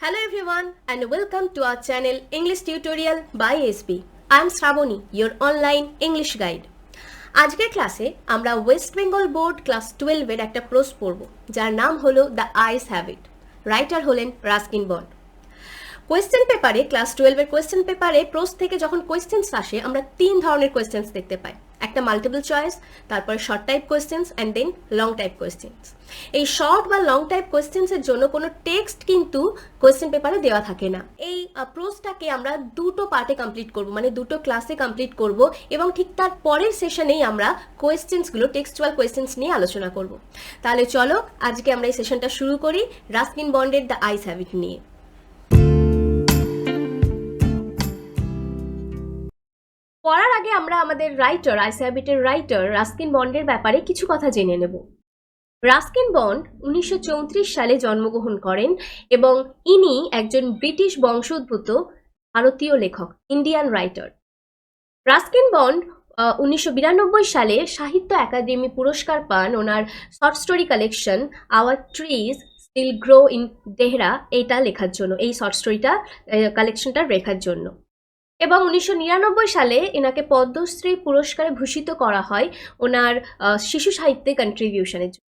Hello everyone and welcome to our channel English Tutorial by SB. I am Shravani, your online English guide. আজকের ক্লাসে আমরা West Bengal board class 12 এর একটা pros পড়ব যার নাম হলো দ্য আইস হ্যাবিট। রাইটার হলেন রাস্কিন বন্ড। কোয়েশ্চেন পেপারে ক্লাস 12 এর কোয়েশ্চেন পেপারে প্রোজ থেকে যখন কোয়েশ্চেন্স আসে আমরা তিন ধরনের কোয়েশ্চেন্স দেখতে পাই। একটা মাল্টিপল চয়েস, তারপরে short type questions and then long type questions. এই শর্ট বা লং টাইপ কোয়েশ্চেন্সের জন্য কোনো টেক্সট কিন্তু কোয়েশ্চেন পেপারে দেওয়া থাকে না। এই প্রোজটাকে আমরা দুটো পার্টে কমপ্লিট করব, মানে দুটো ক্লাসে কমপ্লিট করব এবং ঠিক তার পরের সেশনেই আমরা কোয়েশ্চেন্সগুলো টেক্সচুয়াল কোয়েশ্চেন্স নিয়ে আলোচনা করব। তাহলে চলো আজকে আমরা এই সেশনটা শুরু করি রাস্কিন বন্ডের দ্য আইস হ্যাবিট নিয়ে। পড়ার আগে আমরা আমাদের রাইটার আইস হ্যাবিটের রাইটার রাস্কিন বন্ডের ব্যাপারে কিছু কথা জেনে নেব। রাস্কিন বন্ড 1934 সালে জন্মগ্রহণ করেন এবং ইনি একজন ব্রিটিশ বংশোদ্ভূত ভারতীয় লেখক, ইন্ডিয়ান রাইটার। রাস্কিন বন্ড 1992 সালে সাহিত্য একাডেমি পুরস্কার পান ওনার short story collection our trees still grow in Dehra এইটা লেখার জন্য, এই শর্ট স্টোরিটা কালেকশনটা লেখার জন্য। এবং 1999 সালে এনাকে পদ্মশ্রী পুরস্কারে ভূষিত করা হয় ওনার শিশু সাহিত্যে কন্ট্রিবিউশনের জন্য।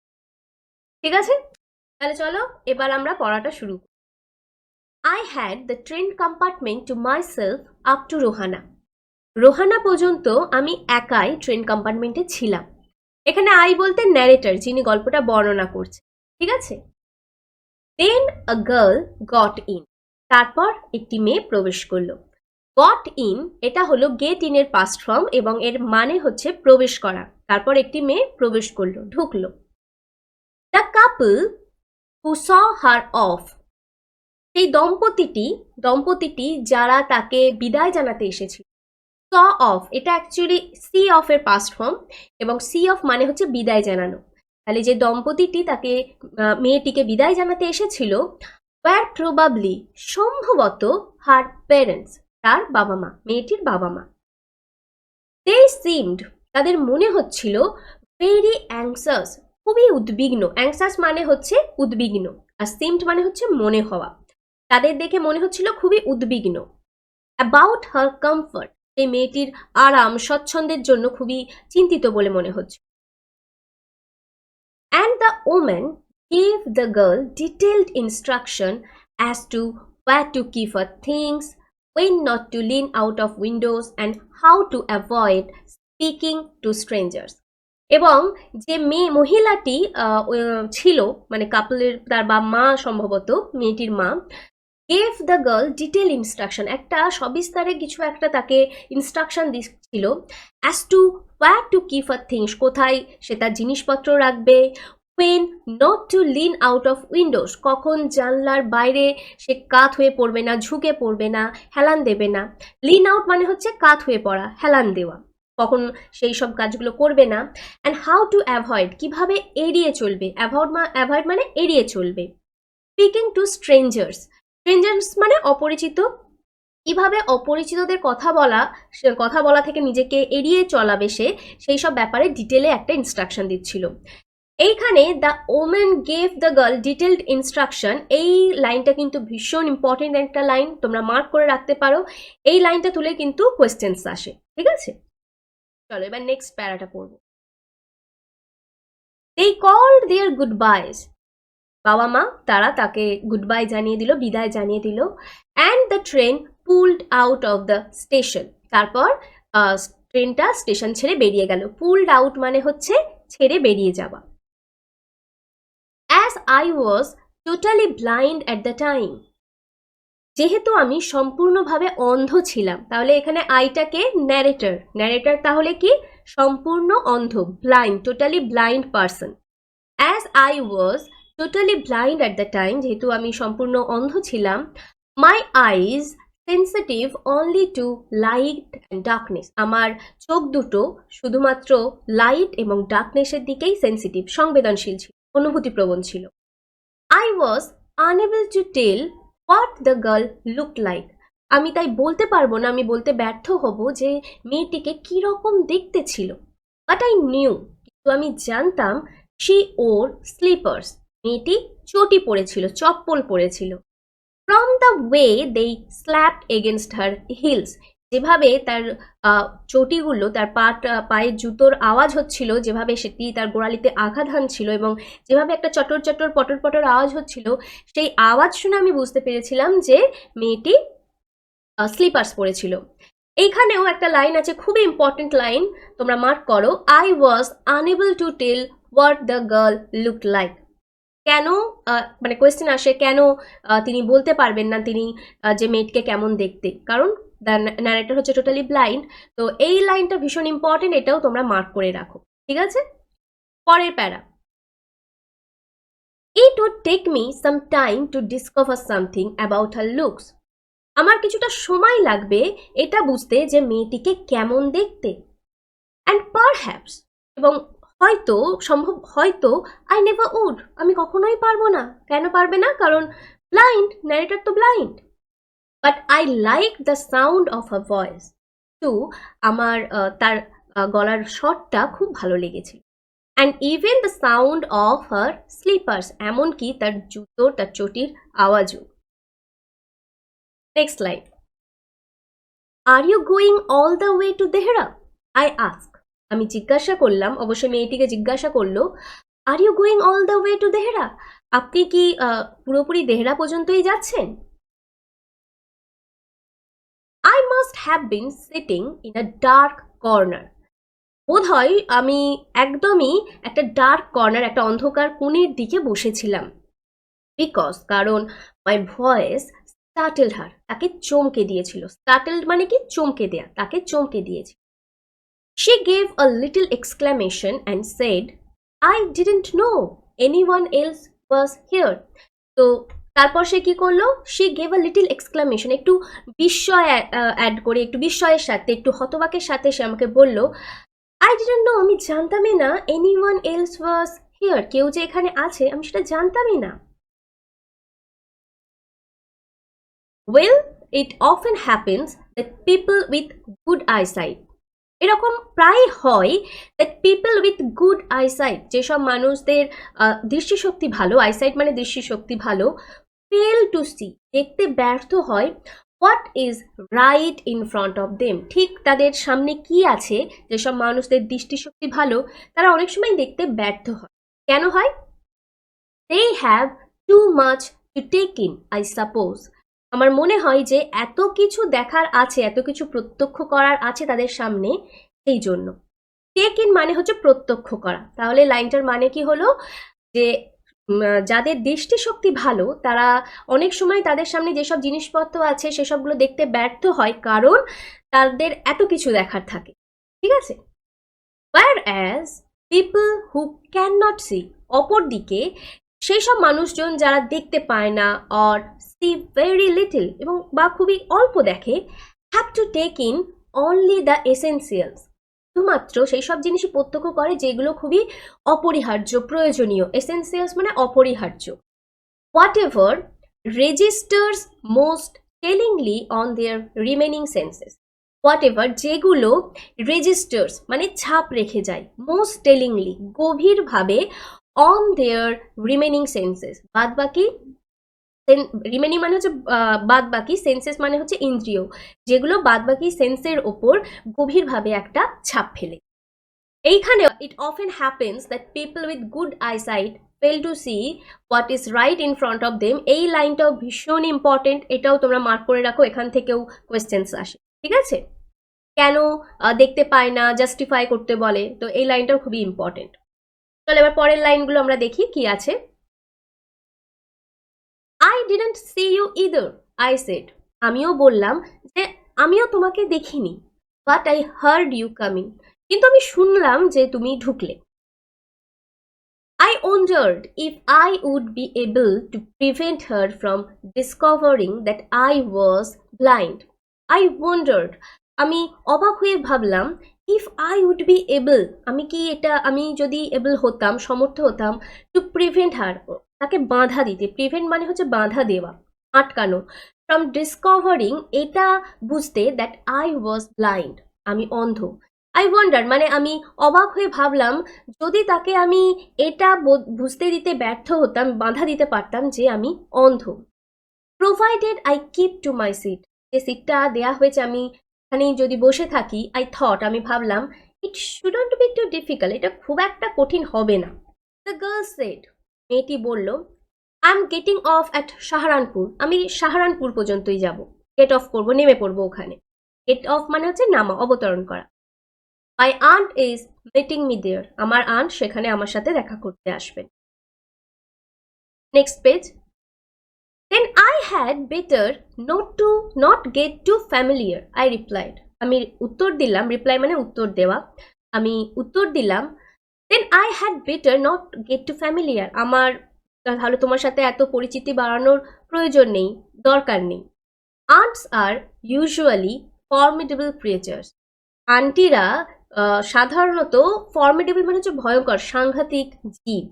ঠিক আছে, তাহলে চলো এবার আমরা পড়াটা শুরু করি। I had the train compartment to my self up to Rohana. Rohana পর্যন্ত আমি একাই ট্রেন কম্পার্টমেন্টে ছিলাম। এখানে আই বলতে ন্যারেটর, যিনি গল্পটা বর্ণনা করছে। ঠিক আছে, দেন আ গার্ল গট ইন, তারপর একটি মেয়ে প্রবেশ করলো। গট ইন এটা হলো গেট ইন এর পাস্ট ফর্ম এবং এর মানে হচ্ছে প্রবেশ করা। তারপর একটি মেয়ে প্রবেশ করলো, ঢুকলো। The couple who saw her of, সেই দম্পতিটি যারা তাকে বিদায় জানাতে এসেছিল। স অফ এটা অ্যাকচুয়ালি সি অফ এর পাস্ট ফর্ম এবং সি অফ মানে হচ্ছে বিদায় জানানো। তাহলে যে দম্পতিটি তাকে মেয়েটিকে বিদায় জানাতে এসেছিল, ওয়্যার প্রবাবলি সম্ভবত হার প্যারেন্টস, তার বাবা মা, মেয়েটির বাবা মা। দে সিমড তাদের মনে হচ্ছিল ভেরি অ্যাংসাস, খুবই উদ্বিগ্ন। অ্যাংসাস মানে হচ্ছে উদ্বিগ্ন আর সিমড মানে হচ্ছে মনে হওয়া। তাদের দেখে মনে হচ্ছিল খুবই উদ্বিগ্ন। অ্যাবাউট হার কমফর্ট, এই মেয়েটির আরাম স্বচ্ছন্দের জন্য খুবই চিন্তিত বলে মনে হচ্ছে। And the woman gave the girl detailed instruction as to where to keep her things, when not to lean out of windows and how to avoid speaking to strangers. এবং যে মহিলাটি ছিল মানে কাপলের, তার মা সম্ভবত মেয়েটির মা, gave the girl detail instruction, একটা সবিস্তারে কিছু একটা তাকে ইনস্ট্রাকশন দিচ্ছিল। As to wire to keep her things, কোথায় সে তার জিনিসপত্র রাখবে। when not to lean out of windows, কখন জানলার বাইরে সে কাত হয়ে পড়বে না, ঝুঁকে পড়বে না, হেলান দেবে না। লিন আউট মানে হচ্ছে কাত হয়ে পড়া, হেলান দেওয়া, কখন সেই সব কাজগুলো করবে না। অ্যান্ড হাউ টু অ্যাভয়েড, কিভাবে এড়িয়ে চলবে। অ্যাভয়েড মানে এড়িয়ে চলবে। স্পিকিং টু স্ট্রেঞ্জার্স, স্ট্রেঞ্জার্স মানে অপরিচিত, কিভাবে অপরিচিতদের কথা বলা থেকে নিজেকে এড়িয়ে চলাবে সে, সেই সব ব্যাপারে ডিটেলে একটা ইনস্ট্রাকশন দিচ্ছিল। এইখানে the women gave the girl detailed instruction, এই লাইনটা কিন্তু ভীষণ ইম্পর্টেন্ট একটা লাইন, তোমরা মার্ক করে রাখতে পারো। এই লাইনটা তুলে কিন্তু কোয়েশ্চেন্স আসে। ঠিক আছে, চলো এবার নেক্সট প্যারাটা পড়ব। দে কল্ড দেয়ার গুড বাইজ, বাবা মা তারা তাকে গুড বাই জানিয়ে দিল, বিদায় জানিয়ে দিল। And the train pulled out of the station, তারপর ট্রেনটা স্টেশন ছেড়ে বেরিয়ে গেল। পুলড আউট মানে হচ্ছে ছেড়ে বেরিয়ে যাওয়া। As I was totally blind at the time, যেহেতু আমি সম্পূর্ণভাবে অন্ধ ছিলাম, তাহলে এখানে আইটাকে ন্যারেটর তাহলে কি সম্পূর্ণ অন্ধ, blind, totally blind person. As I was totally blind at the time, যেহেতু আমি সম্পূর্ণ অন্ধ ছিলাম। My eyes sensitive only to light and darkness, আমার চোখ দুটো শুধুমাত্র লাইট এবং ডার্কনেসের দিকেই সেন্সিটিভ, সংবেদনশীল ছিল, অনুভূতিপ্রবণ ছিল। I was unable to tell what the girl looked like, আমি তাই বলতে পারবো না, আমি বলতে ব্যর্থ হব যে মেয়েটিকে কিরকম দেখতে ছিল। But I knew, কিন্তু আমি জানতাম, she wore slippers, মেয়েটি চটি পরেছিল, চপ্পল পরেছিল। From the way they slapped against her heels, যেভাবে তার চটিগুলো, তার পায়ের জুতোর আওয়াজ হচ্ছিল, যেভাবে সেটি তার গোড়ালিতে আঘাত হানছিল এবং যেভাবে একটা চটর চটর পটর পটর আওয়াজ হচ্ছিল, সেই আওয়াজ শুনে আমি বুঝতে পেরেছিলাম যে মেয়েটি স্লিপার্স পরেছিল। এইখানেও একটা লাইন আছে, খুবই ইম্পর্টেন্ট লাইন, তোমরা মার্ক করো। I was unable to tell what the girl look like. কেন, মানে কোয়েশ্চেন আসে কেন তিনি বলতে পারবেন না তিনি যে মেয়েটিকে কেমন দেখতে, কারণ ন্যারেটর হচ্ছে টোটালি ব্লাইন্ড। তো এই লাইনটা ভীষণ ইম্পর্টেন্ট, এটাও তোমরা মার্ক করে রাখো, ঠিক আছে। পরের para, it would take me some time to discover something about her looks. আমার কিছুটা সময় লাগবে এটা বুঝতে যে মেয়েটিকে কেমন দেখতে। অ্যান্ড পারহ্যাপস, এবং হয়তো, সম্ভব হয়তো, আই নেভার উড, আমি কখনোই পারবো না। কেন পারবে না? কারণ ব্লাইন্ড, ন্যারেটর তো blind. But I like the sound of her voice too, আমার তার গলার স্বরটা খুব ভালো লেগেছিল। And even the sound of her slippers, এমনকি তার জুতোর, তার চটির আওয়াজও। Next line, are you going all the way to Dehra, I ask. আমি জিজ্ঞাসা করলাম, অবশ্যই মেয়েটিকে জিজ্ঞাসা করলো, are you going all the way to Dehra, আপনি কি পুরোপুরি দেহরা পর্যন্তই যাচ্ছেন? I must have been sitting in a dark corner, বোধ হয় আমি একদমই একটা ডার্ক কর্নার, একটা অন্ধকার কোণের দিকে বসেছিলাম। বিকজ, কারণ মাই ভয়েস স্টার্টেলড হার, তাকে চমকে দিয়েছিল। স্টার্টেলড মানে কি? চমকে দেয়া, তাকে চমকে দিয়েছিল। She gave a little exclamation and said, I didn't know anyone else was here. তো তারপর সে কি করলো? She gave a little exclamation, একটু বিস্ময় অ্যাড করে, একটু বিস্ময়ের সাথে, একটু হতবাকের সাথে সে আমাকে বলল, I didn't know, আমি জানতামই না, anyone else was here, কেউ যে এখানে আছে আমি সেটা জানতামই না। Well, it often happens that people with good eyesight, এরকম প্রায় হয়, that people with good eyesight, যেসব মানুষদের দৃষ্টিশক্তি ভালো, আইসাইট মানে দৃষ্টিশক্তি ভালো, ফেল টু সি, দেখতে ব্যর্থ হয়, what is right in front of them, ঠিক তাদের সামনে কি আছে। যেসব মানুষদের দৃষ্টিশক্তি ভালো তারা অনেক সময় দেখতে ব্যর্থ হয়। কেন হয়? They have too much to take in, I suppose. আমার মনে হয় যে এত কিছু দেখার আছে, এত কিছু প্রত্যক্ষ করার আছে তাদের সামনে, সেই জন্য। টেক ইন মানে হচ্ছে প্রত্যক্ষ করা। তাহলে লাইনটার মানে কি হলো? যে যাদের দৃষ্টিশক্তি ভালো তারা অনেক সময় তাদের সামনে যেসব জিনিসপত্র আছে সেসবগুলো দেখতে ব্যর্থ হয়, কারণ তাদের এত কিছু দেখার থাকে, ঠিক আছে। whereas people who cannot see, অপরদিকে সেই সব মানুষজন যারা দেখতে পায় না, or see very little, এবং বা খুবই অল্প দেখে, have to take in only the essentials, শুধুমাত্র সেই সব জিনিসই প্রত্যক্ষ করে যেগুলো খুবই অপরিহার্য, প্রয়োজনীয়। এসেন্সিয়ালস মানে অপরিহার্য। whatever registers most tellingly on their remaining senses, whatever যেগুলো রেজিস্টার্স মানে ছাপ রেখে যায়, মোস্ট টেলিংলি গভীরভাবে, অন দেয়ার রিমেনিং সেন্সেস বাদ বাকি, রিমেনিং মানে হচ্ছে বাদ বাকি, সেন্সেস মানে হচ্ছে ইন্দ্রিয়, যেগুলো বাদ বাকি সেন্সের ওপর গভীরভাবে একটা ছাপ ফেলে। এইখানে it often happens that people with good eyesight fail to see what is right in front of them. এই লাইনটাও ভীষণ ইম্পর্টেন্ট, এটাও তোমরা মার্ক করে রাখো, এখান থেকেও কোয়েশ্চেন্স আসে, ঠিক আছে। কেন দেখতে পায় না জাস্টিফাই করতে বলে, তো এই লাইনটাও খুবই ইম্পর্টেন্ট। চলো এবার পরের লাইনগুলো আমরা দেখি কি আছে। I didn't see you either, I said, আমিও বললাম যে আমিও তোমাকে দেখিনি, but I heard you coming, কিন্তু আমি শুনলাম যে তুমি ঢুকলে। I wondered if I would be able to prevent her from discovering that I was blind. I wondered, আমি অবাক হয়ে ভাবলাম, if I would be able, আমি কি এটা, আমি যদি এবল হতাম, সমর্থ হতাম, to prevent her, তাকে বাধা দিতে, প্রিভেন্ট মানে হচ্ছে বাধা দেওয়া, আটকানো, from discovering, এটা বুঝতে, that I was blind, আমি অন্ধ। আই ওয়ান্ডার মানে আমি অবাক হয়ে ভাবলাম, যদি তাকে আমি এটা বুঝতে দিতে ব্যর্থ হতাম, বাধা দিতে পারতাম যে আমি অন্ধ। Provided I keep to my seat, যে সিটটা দেয়া হয়েছে আমি এখানেই যদি বসে থাকি, আই থট, আমি ভাবলাম, ইট শুডন্ট বি টু ডিফিকাল্ট, এটা খুব একটা কঠিন হবে না। দ্য গার্ল সেড, মেয়েটি বলল, I am getting of at Saharanpur, আমি সাহারানপুর পর্যন্তই যাব, গেট অফ করবো, নেমে পড়বো ওখানে। গেট অফ মানে হচ্ছে নামা, অবতরণ করা। My aunt is meeting me there, আমার আন্ট সেখানে আমার সাথে দেখা করতে আসবেন। Next page. Then I had better not get too familiar, I replied, আমি উত্তর দিলাম, রিপ্লাই মানে উত্তর দেওয়া, আমি উত্তর দিলাম, then I had better not get too familiar, আমার তাহলে তোমার সাথে এত পরিচিতি বাড়ানোর প্রয়োজন নেই, দরকার নেই। Ants are usually formidable creatures, আন্টিরা সাধারণত ফর্মিডেবল মানে হচ্ছে ভয়ঙ্কর, সাংঘাতিক জীব।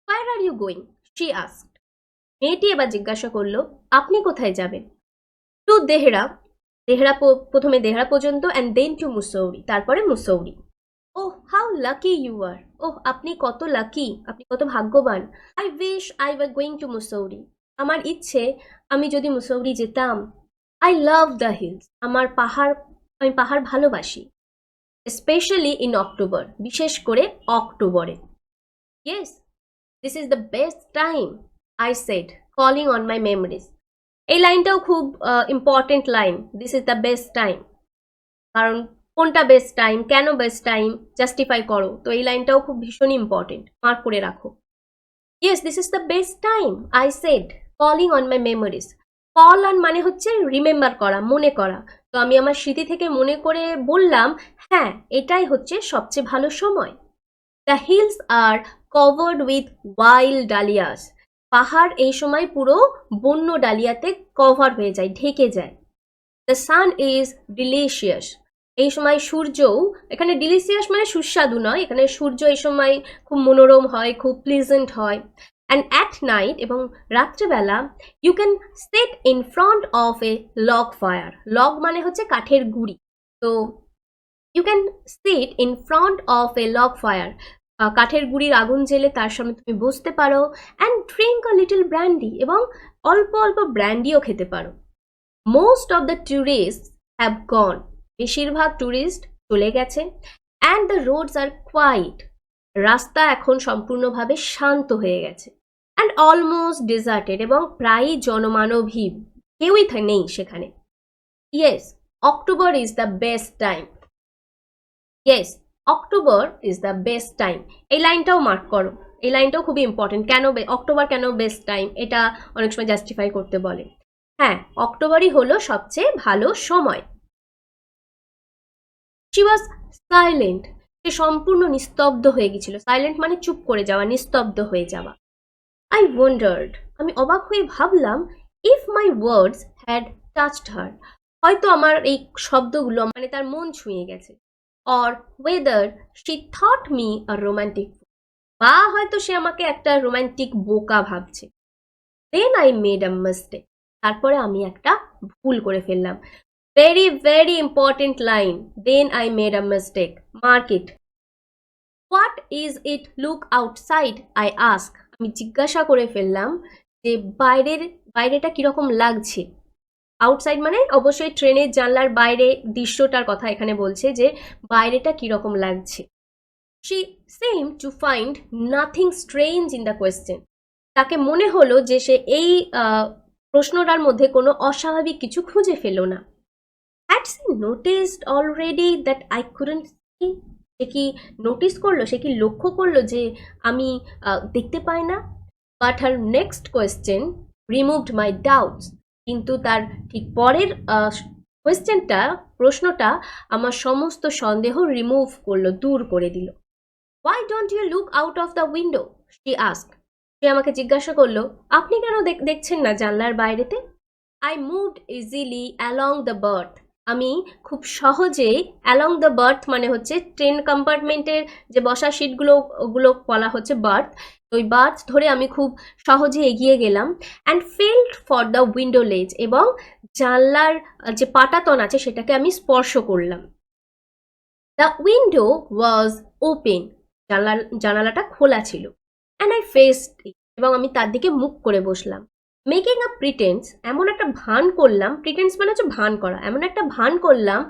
Where are you going, she asked, মেয়েটি এবার জিজ্ঞাসা করলো, আপনি কোথায় যাবেন? টু দেহরা, প্রথমে দেহরা পর্যন্ত, অ্যান্ড দেন টু মুসৌরি, তারপরে মুসৌরি। ওহ হাউ লাকি ইউ আর, ওহ আপনি কত লাকি, আপনি কত ভাগ্যবান। I wish I were going to Mussoorie, আমার ইচ্ছে আমি যদি মুসৌরি যেতাম। আই লাভ দ্য হিলস, আমি পাহাড় ভালোবাসি। স্পেশালি ইন অক্টোবর, বিশেষ করে অক্টোবরে। Yes, this is the best time, I said, calling on my memories. এই লাইনটাও খুব important line, this is the best time, কারণ কোনটা বেস্ট টাইম, কেন বেস্ট টাইম, জাস্টিফাই করো, তো এই লাইনটাও খুব ভীষণই ইম্পর্টেন্ট, মার্ক করে রাখো। Yes, this is the best time, I said, calling on my memories. Call on মানে হচ্ছে রিমেম্বার করা, মনে করা, তো আমি আমার স্মৃতি থেকে মনে করে বললাম, হ্যাঁ এটাই হচ্ছে সবচেয়ে ভালো সময়। The hills are covered with wild dahlias, পাহাড় এই সময় পুরো বন্য ডালিয়াতে কভার হয়ে যায়, ঢেকে যায়। দ্য সান ইজ ডিলিশিয়াস, এই সময় সূর্যও, এখানে ডিলিশিয়াস মানে সুস্বাদু নয়, এখানে সূর্য এই সময় খুব মনোরম হয়, খুব প্লিজেন্ট হয়। অ্যান্ড অ্যাট নাইট, এবং রাত্রেবেলা, you can sit in front of a log fire, log মানে হচ্ছে কাঠের গুঁড়ি, তো you can sit in front of a log fire, কাঠের গুঁড়ির আগুন জেলে তার সামনে তুমি বসতে পারো। And drink a little brandy, এবং অল্প অল্প ব্র্যান্ডিও খেতে পারো। Most of the tourist have gone, বেশিরভাগ ট্যুরিস্ট চলে গেছে। And the roads are quiet, রাস্তা এখন সম্পূর্ণভাবে শান্ত হয়ে গেছে। অ্যান্ড অলমোস্ট ডিজার্টেড, এবং প্রায়ই জনমানবহীন, কেউই নেই সেখানে। Yes, October is the best time, yes October is the best time, এই লাইনটাও মার্ক করো, এই লাইনটাও খুবই ইম্পর্টেন্ট, কেন অক্টোবর কেন বেস্ট টাইম, এটা অনেক সময় জাস্টিফাই করতে বলে। হ্যাঁ, অক্টোবরই হলো সবচেয়ে ভালো সময়। শি ওয়াজ সাইলেন্ট, সে সম্পূর্ণ নিস্তব্ধ হয়ে গেছিল, সাইলেন্ট মানে চুপ করে যাওয়া, নিস্তব্ধ হয়ে যাওয়া। আই ওয়ান্ডার্ড, আমি অবাক হয়ে ভাবলাম, if my words had touched her, হয়তো আমার এই শব্দগুলো মানে তার মন ছুঁয়ে গেছে। Or whether she thought me a romantic, বা হয়তো সে আমাকে একটা রোম্যান্টিক বোকা ভাবছে। Then I made a mistake, তারপরে আমি একটা ভুল করে ফেললাম। Very very important line, then I made a mistake, mark it. What is it look outside, I ask, আমি জিজ্ঞাসা করে ফেললাম যে বাইরেটা কিরকম লাগছে। আউটসাইড মানে অবশ্যই ট্রেনের জানলার বাইরে দৃশ্যটার কথা এখানে বলছে, যে বাইরেটা কিরকম লাগছে। She seem to find nothing strange in the question, তাকে মনে হলো যে সে এই প্রশ্নটার মধ্যে কোনো অস্বাভাবিক কিছু খুঁজে পেল না। Had she noticed already that I couldn't see, সে কি নোটিস করলো, সে কি লক্ষ্য করলো যে আমি দেখতে পাই না। But her next question removed my doubts, কিন্তু তার ঠিক পরের প্রশ্নটা আমার সমস্ত সন্দেহ রিমুভ করলো, দূর করে দিল। Why don't you look out of the window, she ask, সে আমাকে জিজ্ঞাসা করলো, আপনি কেন দেখছেন না জানলার বাইরেতে। I moved easily along the berth, আমি খুব সহজেই, অ্যালং দ্য বার্থ মানে হচ্ছে ট্রেন কম্পার্টমেন্টের যে বসার সিটগুলো, ওগুলো বলা হচ্ছে বার্থ, ওই বার্থ ধরে আমি খুব সহজে এগিয়ে গেলাম। And field for the window লেজ, এবং জানলার যে পাটাতন আছে সেটাকে আমি স্পর্শ করলাম। দ্য উইন্ডো ওয়াজ ওপেন, জানালাটা খোলা ছিল। অ্যান্ড আই ফেসড, এবং আমি তার দিকে মুখ করে বসলাম। মেকিং আ প্রিটেন্স, এমন একটা ভান করলাম, প্রিটেন্স মানে হচ্ছে ভান করা, এমন একটা ভান করলাম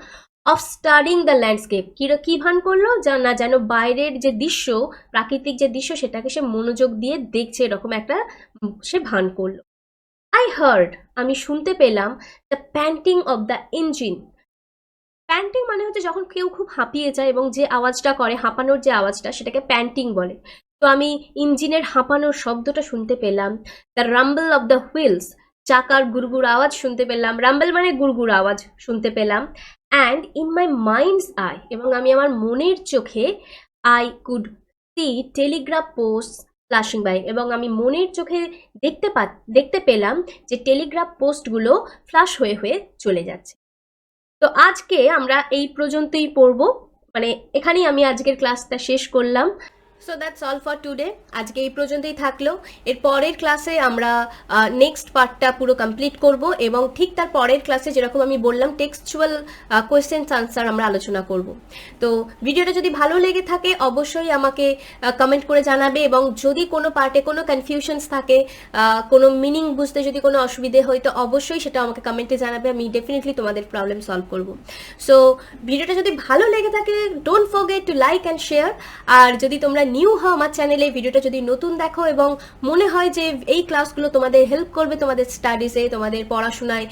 অফ স্টাডিং দ্য ল্যান্ডস্কেপ, কি ভান করলো না যেন বাইরের যে দৃশ্য, প্রাকৃতিক যে দৃশ্য সেটাকে সে মনোযোগ দিয়ে দেখছে, এরকম একটা সে ভান করলো। আই হার্ড, আমি শুনতে পেলাম, the painting of the engine. Painting মানে হচ্ছে যখন কেউ খুব হাঁপিয়ে যায় এবং যে আওয়াজটা করে, হাঁপানোর যে আওয়াজটা, সেটাকে প্যান্টিং বলে। তো আমি ইঞ্জিনের হাঁপানোর শব্দটা শুনতে পেলাম। The rumble of the wheels, চাকার গুড়গুড় আওয়াজ শুনতে পেলাম, রাম্বল মানে গুড়গুড় আওয়াজ শুনতে পেলাম। And in my mind's eye, এবং আমি আমার মনের চোখে, I could see telegraph post flashing by, এবং আমি মনের চোখে দেখতে পেলাম যে টেলিগ্রাফ পোস্টগুলো ফ্ল্যাশ হয়ে হয়ে চলে যাচ্ছে। তো আজকে আমরা এই পর্যন্তই পড়ব, মানে এখানেই আমি আজকের ক্লাসটা শেষ করলাম। So that's all for today, আজকে এই পর্যন্তই থাকলো। এর পরের ক্লাসে আমরা নেক্সট পার্টটা পুরো কমপ্লিট করব, এবং ঠিক তার পরের ক্লাসে যেরকম আমি বললাম টেক্সচুয়াল কোয়েশ্চেন্স আনসার আমরা আলোচনা করব। তো ভিডিওটা যদি ভালো লেগে থাকে অবশ্যই আমাকে কমেন্ট করে জানাবে, এবং যদি কোনো পার্টে কোনো কনফিউশনস থাকে, কোনো মিনিং বুঝতে যদি কোনো অসুবিধে হয়, তো অবশ্যই সেটা আমাকে কমেন্টে জানাবে, আমি ডেফিনেটলি তোমাদের প্রবলেম সলভ করব। সো ভিডিওটা যদি ভালো লেগে থাকে don't forget to like and share. আর যদি তোমরা নিউ হও আমার চ্যানেলে, ভিডিওটা যদি নতুন দেখো এবং মনে হয় যে এই ক্লাসগুলো তোমাদের হেল্প করবে তোমাদের স্টাডিজে, তোমাদের পড়াশোনায়,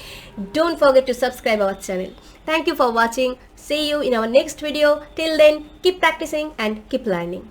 don't forget to subscribe our channel. Thank you for watching. See you in our next video. Till then, keep practicing and keep learning.